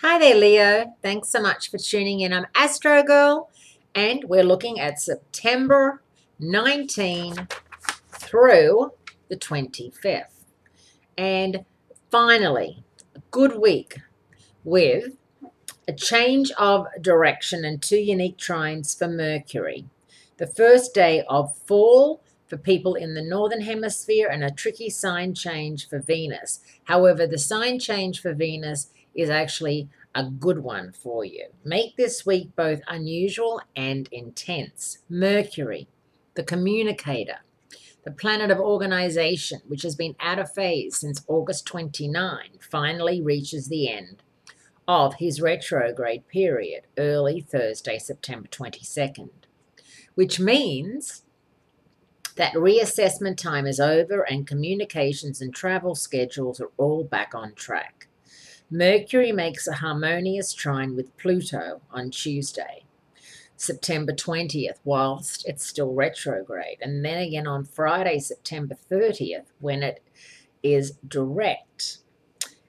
Hi there, Leo. Thanks so much for tuning in. I'm Astrogirl, and we're looking at September 19 through the 25th. And finally, a good week with a change of direction and two unique trines for Mercury. The first day of fall for people in the northern hemisphere and a tricky sign change for Venus. However, the sign change for Venus is actually a good one for you. Make this week both unusual and intense. Mercury, the communicator, the planet of organization, which has been out of phase since August 29, finally reaches the end of his retrograde period, early Thursday, September 22nd, which means that reassessment time is over and communications and travel schedules are all back on track. Mercury makes a harmonious trine with Pluto on Tuesday, September 20th, whilst it's still retrograde, and then again on Friday, September 30th, when it is direct.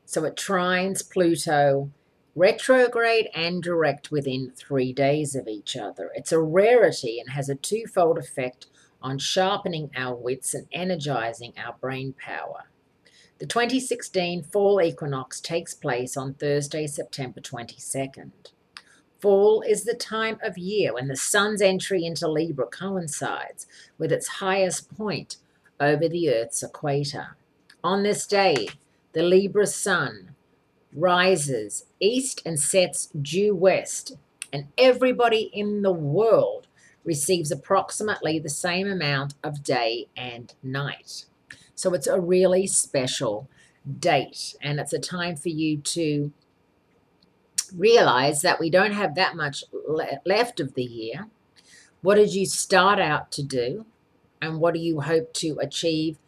So it trines Pluto retrograde and direct within 3 days of each other. It's a rarity and has a twofold effect on sharpening our wits and energizing our brain power. The 2016 fall equinox takes place on Thursday, September 22nd. Fall is the time of year when the sun's entry into Libra coincides with its highest point over the Earth's equator. On this day, the Libra sun rises east and sets due west, and everybody in the world receives approximately the same amount of day and night. So it's a really special date, and it's a time for you to realize that we don't have that much left of the year. What did you start out to do, and what do you hope to achieve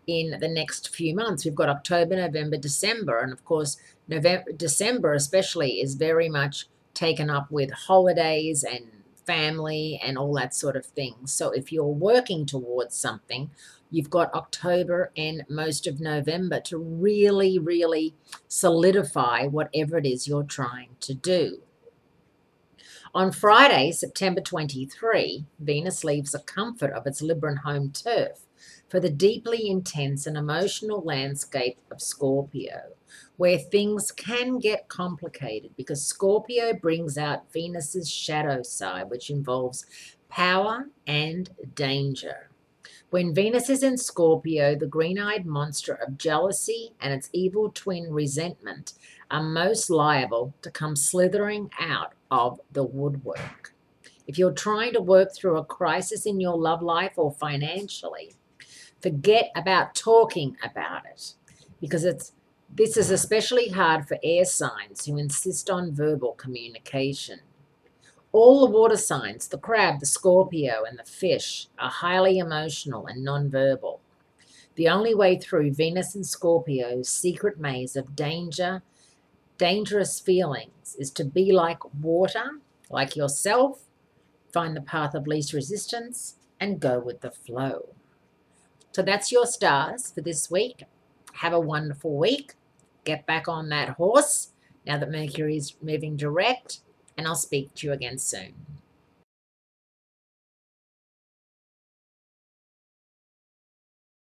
in the next few months? We've got October, November, December, and of course December especially is very much taken up with holidays and family and all that sort of thing. So if you're working towards something, you've got October and most of November to really solidify whatever it is you're trying to do. On Friday, September 23, Venus leaves the comfort of its Libran home turf for the deeply intense and emotional landscape of Scorpio, where things can get complicated because Scorpio brings out Venus's shadow side, which involves power and danger. When Venus is in Scorpio, the green-eyed monster of jealousy and its evil twin resentment are most liable to come slithering out of the woodwork. If you're trying to work through a crisis in your love life or financially, forget about talking about it, because this is especially hard for air signs who insist on verbal communication. All the water signs, the crab, the Scorpio, and the fish, are highly emotional and nonverbal. The only way through Venus and Scorpio's secret maze of dangerous feelings is to be like water, like yourself, find the path of least resistance, and go with the flow. So that's your stars for this week. Have a wonderful week. Get back on that horse now that Mercury is moving direct, and I'll speak to you again soon.